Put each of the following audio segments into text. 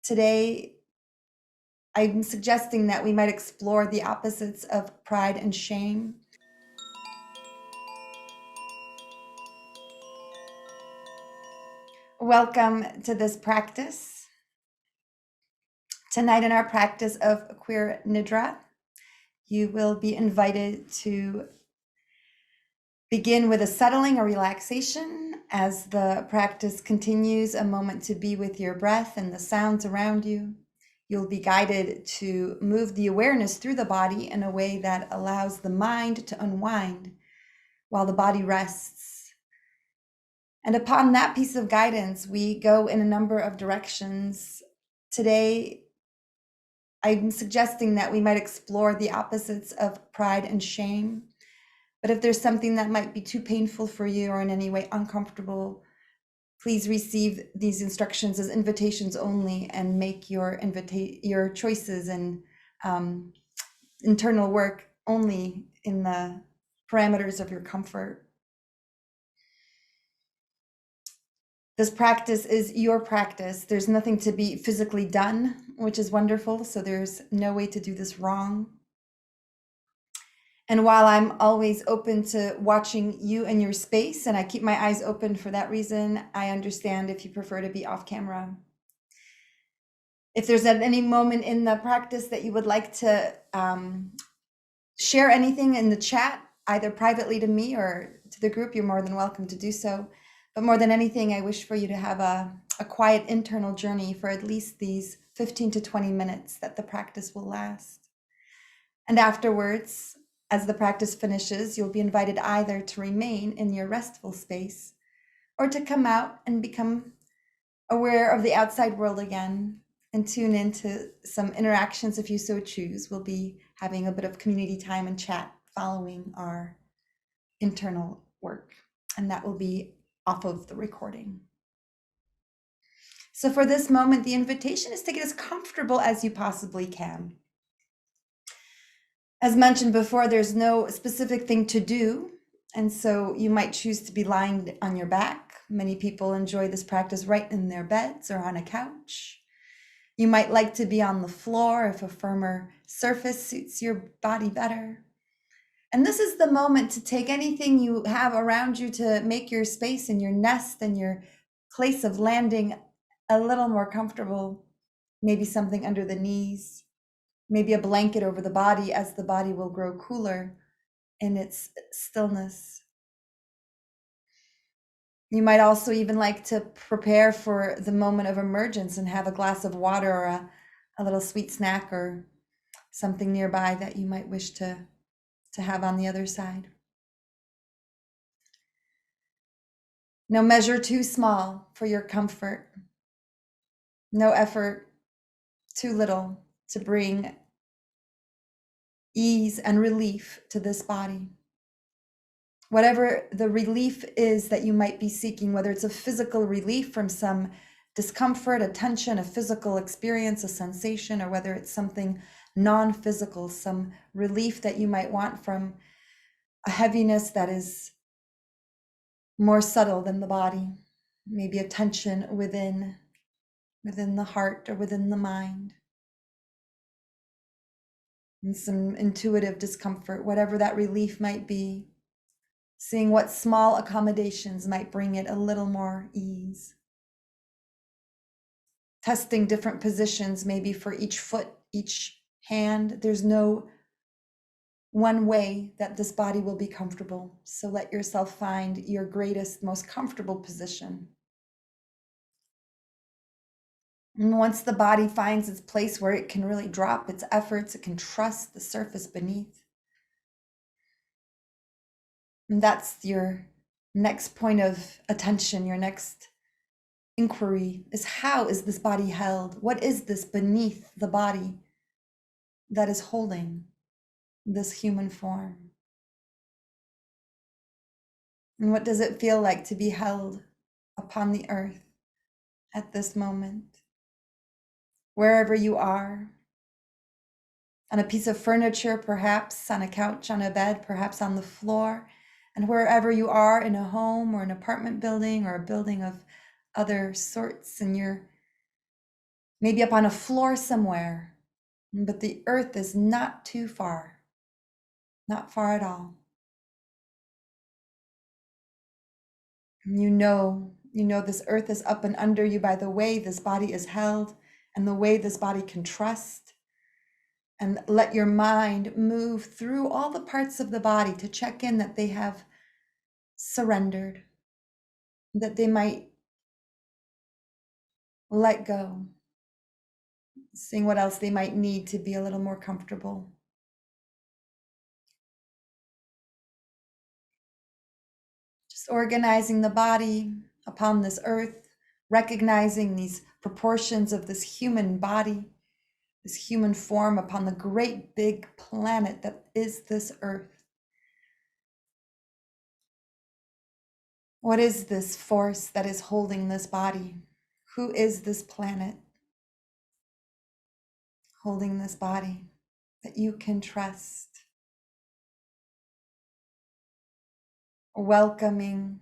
Today, I'm suggesting that we might explore the opposites of pride and shame. Welcome to this practice. Tonight in our practice of queer Nidra, you will be invited to begin with a settling or relaxation. As the practice continues, a moment to be with your breath and the sounds around you. You'll be guided to move the awareness through the body in a way that allows the mind to unwind while the body rests. And upon that piece of guidance, we go in a number of directions. Today, I'm suggesting that we might explore the opposites of pride and shame. But if there's something that might be too painful for you or in any way uncomfortable, please receive these instructions as invitations only and make your choices and internal work only in the parameters of your comfort. This practice is your practice. There's nothing to be physically done, which is wonderful. So there's no way to do this wrong. And while I'm always open to watching you and your space, and I keep my eyes open for that reason, I understand if you prefer to be off camera. If there's at any moment in the practice that you would like to share anything in the chat, either privately to me or to the group, you're more than welcome to do so. But more than anything, I wish for you to have a quiet internal journey for at least these 15 to 20 minutes that the practice will last. And afterwards, as the practice finishes, you'll be invited either to remain in your restful space or to come out and become aware of the outside world again and tune into some interactions if you so choose. We'll be having a bit of community time and chat following our internal work, and that will be off of the recording. So for this moment, the invitation is to get as comfortable as you possibly can. As mentioned before, there's no specific thing to do, and so you might choose to be lying on your back. Many people enjoy this practice right in their beds or on a couch. You might like to be on the floor if a firmer surface suits your body better. And this is the moment to take anything you have around you to make your space and your nest and your place of landing a little more comfortable. Maybe something under the knees, maybe a blanket over the body as the body will grow cooler in its stillness. You might also even like to prepare for the moment of emergence and have a glass of water or a little sweet snack or something nearby that you might wish to have on the other side. No measure too small for your comfort. No effort too little to bring ease and relief to this body. Whatever the relief is that you might be seeking, whether it's a physical relief from some discomfort, a tension, a physical experience, a sensation, or whether it's something non-physical, some relief that you might want from a heaviness that is more subtle than the body, maybe a tension within the heart or within the mind, and some intuitive discomfort, whatever that relief might be. Seeing what small accommodations might bring it a little more ease. Testing different positions, maybe for each foot, each hand. There's no one way that this body will be comfortable. So let yourself find your greatest, most comfortable position. And once the body finds its place where it can really drop its efforts, it can trust the surface beneath. And that's your next point of attention, your next inquiry is, how is this body held? What is this beneath the body that is holding this human form? And what does it feel like to be held upon the earth at this moment? Wherever you are, on a piece of furniture, perhaps on a couch, on a bed, perhaps on the floor, and wherever you are in a home or an apartment building or a building of other sorts, and you're maybe up on a floor somewhere, but the earth is not too far, not far at all. You know this earth is up and under you by the way this body is held and the way this body can trust. And let your mind move through all the parts of the body to check in that they have surrendered, that they might let go, seeing what else they might need to be a little more comfortable. Just organizing the body upon this earth, recognizing these proportions of this human body, this human form upon the great big planet that is this earth. What is this force that is holding this body? Who is this planet holding this body that you can trust? Welcoming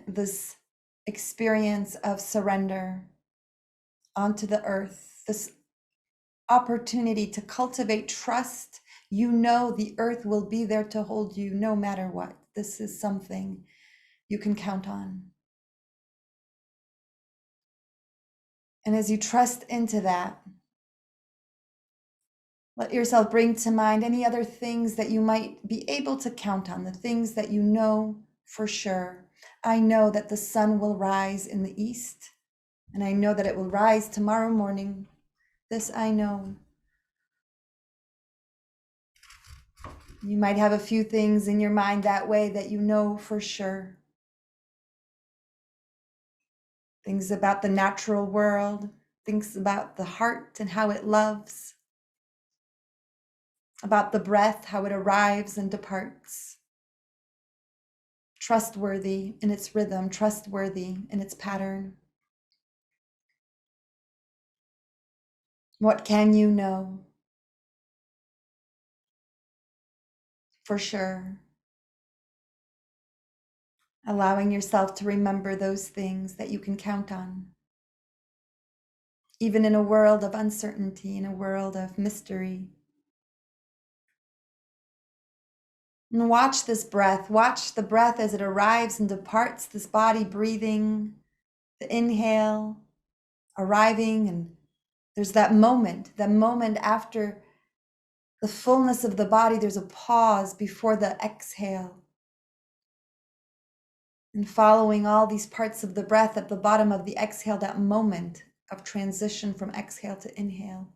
this experience of surrender onto the earth, this opportunity to cultivate trust. You know the earth will be there to hold you no matter what. This is something you can count on. And as you trust into that, let yourself bring to mind any other things that you might be able to count on, the things that you know for sure. I know that the sun will rise in the east, and I know that it will rise tomorrow morning. This I know. You might have a few things in your mind that way that you know for sure. Things about the natural world, things about the heart and how it loves, about the breath, how it arrives and departs. Trustworthy in its rhythm, trustworthy in its pattern. What can you know for sure? Allowing yourself to remember those things that you can count on. Even in a world of uncertainty, in a world of mystery. And watch this breath. Watch the breath as it arrives and departs, this body breathing, the inhale, arriving, and there's that moment after the fullness of the body, there's a pause before the exhale. And following all these parts of the breath at the bottom of the exhale, that moment of transition from exhale to inhale.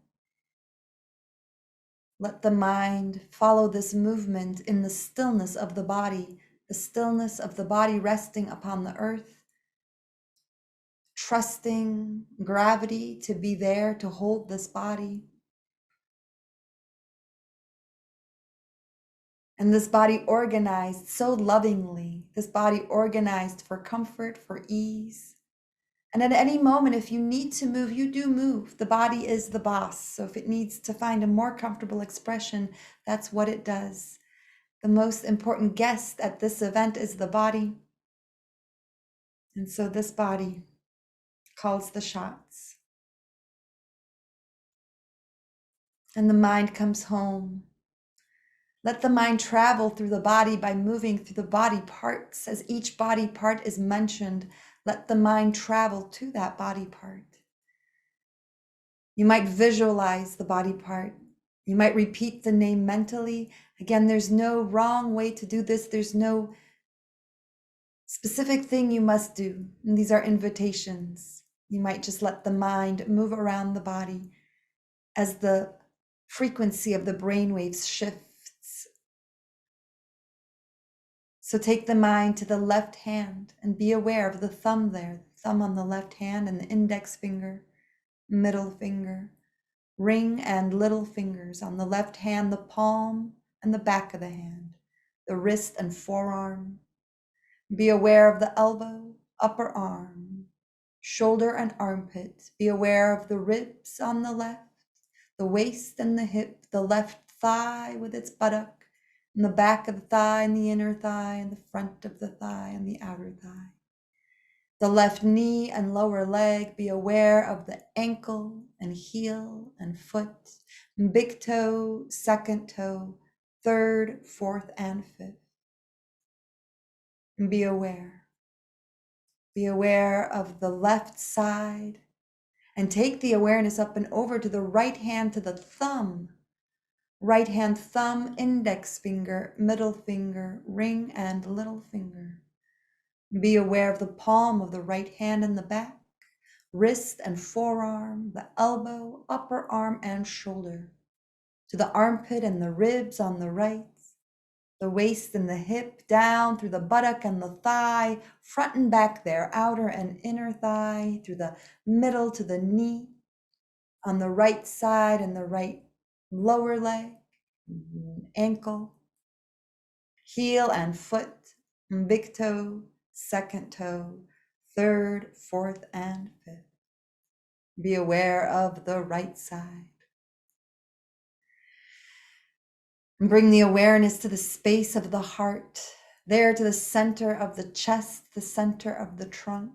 Let the mind follow this movement in the stillness of the body resting upon the earth, trusting gravity to be there to hold this body. And this body organized so lovingly, this body organized for comfort, for ease. And at any moment, if you need to move, you do move. The body is the boss. So if it needs to find a more comfortable expression, that's what it does. The most important guest at this event is the body. And so this body calls the shots. And the mind comes home. Let the mind travel through the body by moving through the body parts. As each body part is mentioned, let the mind travel to that body part. You might visualize the body part. You might repeat the name mentally. Again, there's no wrong way to do this. There's no specific thing you must do. And these are invitations. You might just let the mind move around the body as the frequency of the brainwaves shifts. So take the mind to the left hand and be aware of the thumb there, the thumb on the left hand and the index finger, middle finger, ring and little fingers on the left hand, the palm and the back of the hand, the wrist and forearm. Be aware of the elbow, upper arm, shoulder and armpit. Be aware of the ribs on the left, the waist and the hip, the left thigh with its buttock, and the back of the thigh and the inner thigh and the front of the thigh and the outer thigh. The left knee and lower leg, be aware of the ankle and heel and foot, big toe, second toe, third, fourth, and fifth. Be aware. Be aware of the left side and take the awareness up and over to the right hand, to the thumb. Right hand, thumb, index finger, middle finger, ring, and little finger. Be aware of the palm of the right hand in the back, wrist and forearm, the elbow, upper arm, and shoulder, to the armpit and the ribs on the right, the waist and the hip, down through the buttock and the thigh, front and back there, outer and inner thigh, through the middle to the knee, on the right side and the right lower leg, ankle, heel and foot, big toe, second toe, third, fourth, and fifth. Be aware of the right side. And bring the awareness to the space of the heart, there to the center of the chest, the center of the trunk.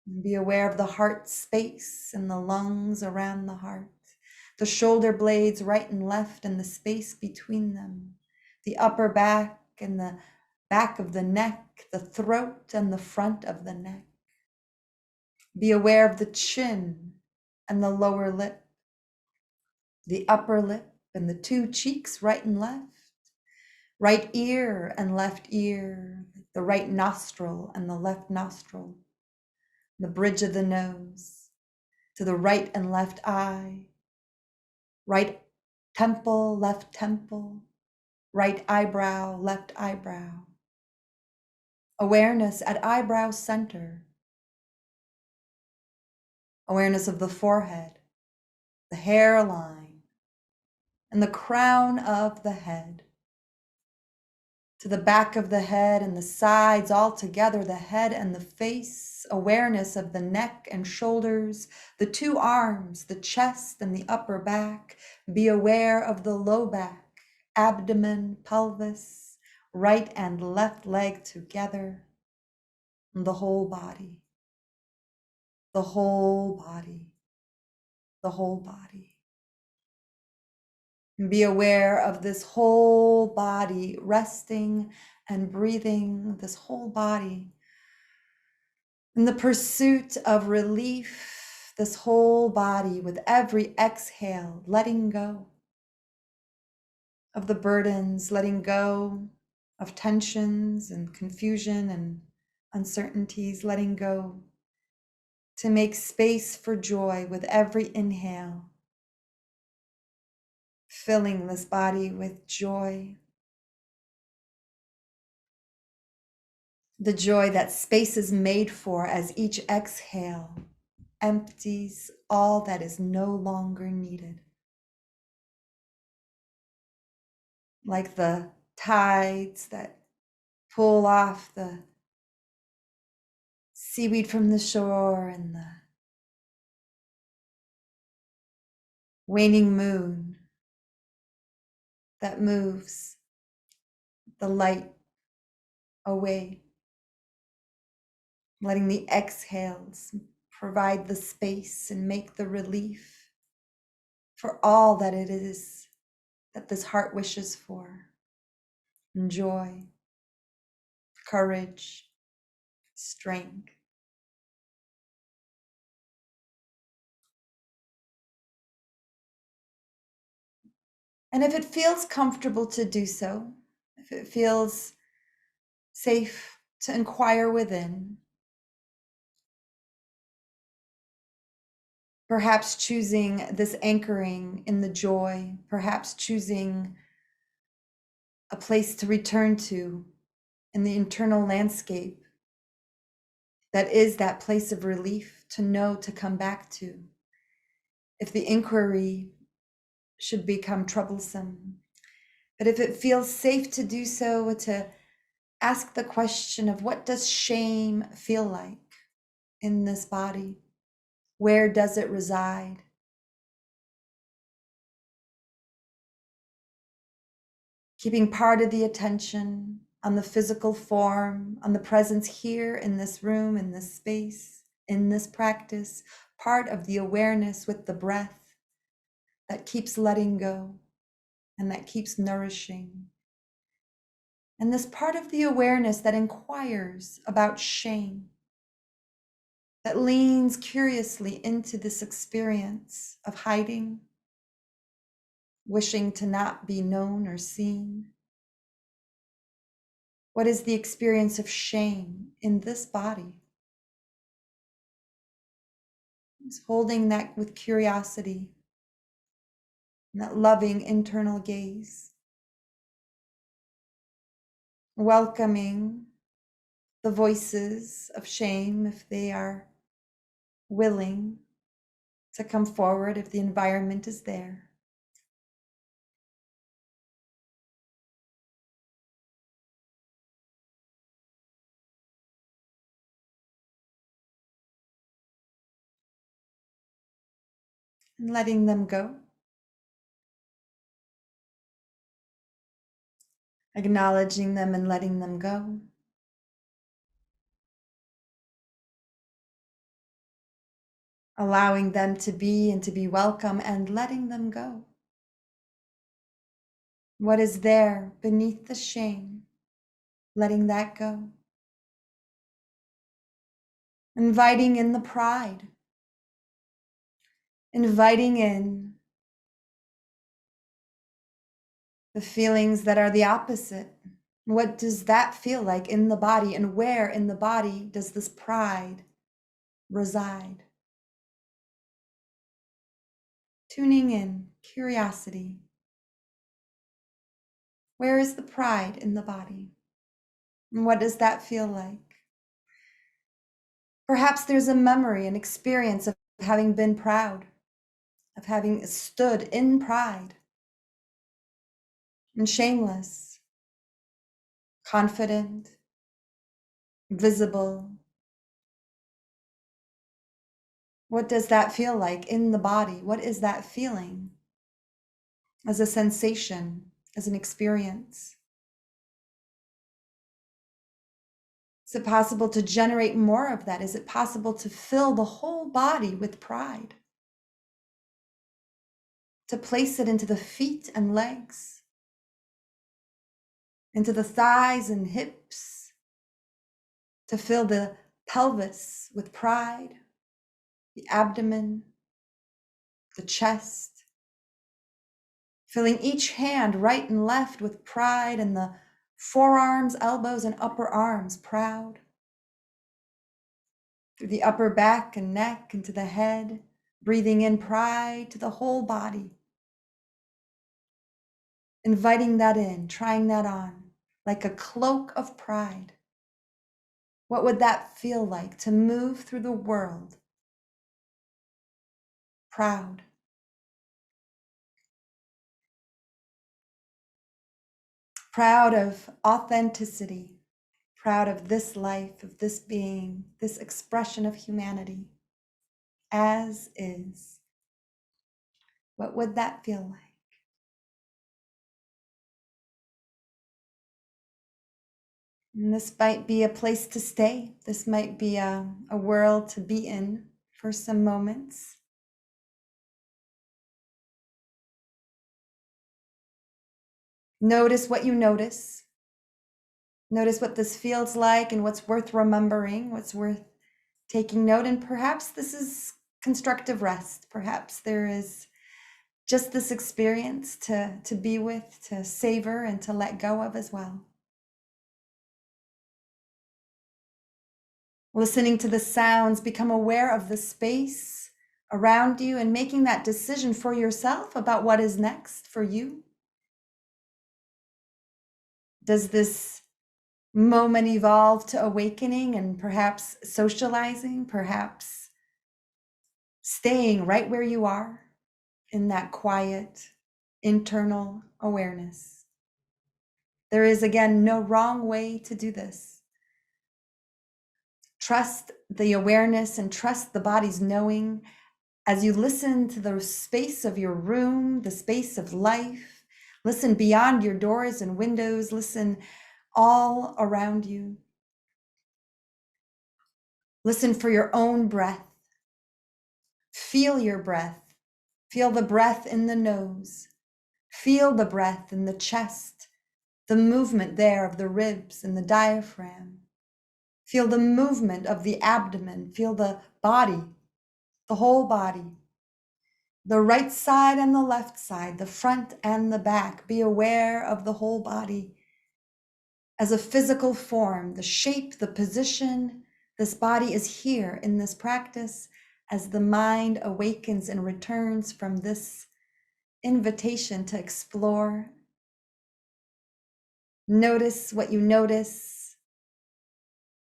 And be aware of the heart space and the lungs around the heart, the shoulder blades right and left and the space between them, the upper back and the back of the neck, the throat and the front of the neck. Be aware of the chin and the lower lip, the upper lip and the two cheeks right and left, right ear and left ear, the right nostril and the left nostril, the bridge of the nose, to the right and left eye, right temple, right eyebrow, left eyebrow. Awareness at eyebrow center. Awareness of the forehead, the hairline, and the crown of the head. To the back of the head and the sides, all together, the head and the face. Awareness of the neck and shoulders, the two arms, the chest and the upper back. Be aware of the low back, abdomen, pelvis, right and left leg together, and the whole body, the whole body, the whole body. Be aware of this whole body, resting and breathing, this whole body. In the pursuit of relief, this whole body with every exhale, letting go of the burdens, letting go of tensions and confusion and uncertainties, letting go to make space for joy with every inhale, filling this body with joy. The joy that space is made for as each exhale empties all that is no longer needed. Like the tides that pull off the seaweed from the shore and the waning moon that moves the light away, letting the exhales provide the space and make the relief for all that it is that this heart wishes for. And joy, courage, strength. And if it feels comfortable to do so, if it feels safe to inquire within, perhaps choosing this anchoring in the joy, perhaps choosing a place to return to in the internal landscape that is that place of relief to know to come back to. If the inquiry should become troublesome, but if it feels safe to do so, to ask the question of what does shame feel like in this body? Where does it reside? Keeping part of the attention on the physical form, on the presence here in this room, in this space, in this practice, part of the awareness with the breath that keeps letting go and that keeps nourishing. And this part of the awareness that inquires about shame, that leans curiously into this experience of hiding, wishing to not be known or seen. What is the experience of shame in this body? It's holding that with curiosity, and that loving internal gaze. Welcoming the voices of shame if they are willing to come forward, if the environment is there. And letting them go. Acknowledging them and letting them go. Allowing them to be and to be welcome and letting them go. What is there beneath the shame? Letting that go. Inviting in the pride. Inviting in the feelings that are the opposite. What does that feel like in the body, and where in the body does this pride reside? Tuning in, curiosity. Where is the pride in the body? And what does that feel like? Perhaps there's a memory, an experience of having been proud, of having stood in pride and shameless, confident, visible. What does that feel like in the body? What is that feeling as a sensation, as an experience? Is it possible to generate more of that? Is it possible to fill the whole body with pride? To place it into the feet and legs, into the thighs and hips, to fill the pelvis with pride, the abdomen, the chest, filling each hand right and left with pride, and the forearms, elbows, and upper arms proud, through the upper back and neck into the head, breathing in pride to the whole body, inviting that in, trying that on, like a cloak of pride. What would that feel like to move through the world proud? Proud of authenticity, proud of this life, of this being, this expression of humanity as is. What would that feel like? And this might be a place to stay. This might be a world to be in for some moments. Notice what you notice. Notice what this feels like and what's worth remembering, what's worth taking note. And perhaps this is constructive rest. Perhaps there is just this experience to be with, to savor, and to let go of as well. Listening to the sounds, become aware of the space around you and making that decision for yourself about what is next for you. Does this moment evolve to awakening and perhaps socializing, perhaps staying right where you are in that quiet internal awareness? There is, again, no wrong way to do this. Trust the awareness and trust the body's knowing as you listen to the space of your room, the space of life. Listen beyond your doors and windows. Listen all around you. Listen for your own breath. Feel your breath. Feel the breath in the nose. Feel the breath in the chest, the movement there of the ribs and the diaphragm. Feel the movement of the abdomen. Feel the body, the whole body. The right side and the left side, the front and the back. Be aware of the whole body as a physical form, the shape, the position. This body is here in this practice as the mind awakens and returns from this invitation to explore. Notice what you notice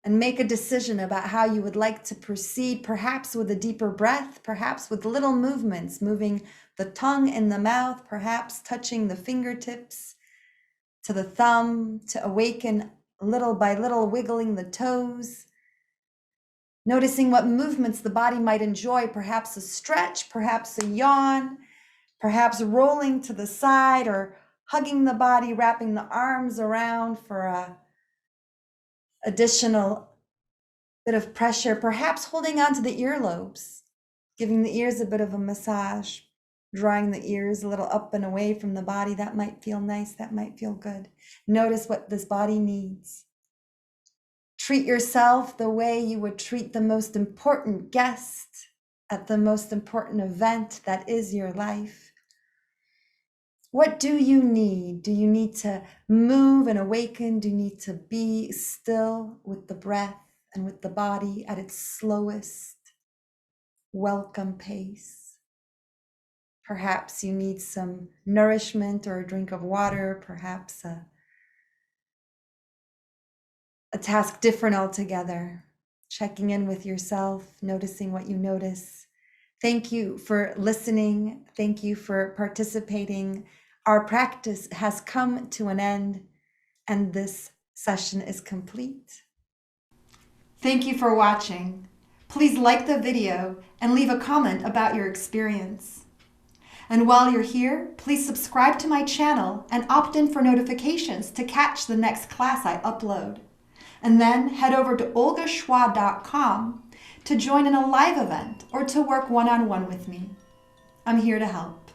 and make a decision about how you would like to proceed, perhaps with a deeper breath, perhaps with little movements, moving the tongue in the mouth, perhaps touching the fingertips to the thumb, to awaken little by little, wiggling the toes. Noticing what movements the body might enjoy, perhaps a stretch, perhaps a yawn, perhaps rolling to the side or hugging the body, wrapping the arms around for a additional bit of pressure, perhaps holding on to the earlobes, giving the ears a bit of a massage, drawing the ears a little up and away from the body. That might feel nice, that might feel good. Notice what this body needs. Treat yourself the way you would treat the most important guest at the most important event that is your life. What do you need? Do you need to move and awaken? Do you need to be still with the breath and with the body at its slowest, welcome pace? Perhaps you need some nourishment or a drink of water, perhaps a task different altogether. Checking in with yourself, noticing what you notice. Thank you for listening. Thank you for participating. Our practice has come to an end, and this session is complete. Thank you for watching. Please like the video and leave a comment about your experience. And while you're here, please subscribe to my channel and opt in for notifications to catch the next class I upload. And then head over to olgachwa.com to join in a live event or to work one-on-one with me. I'm here to help.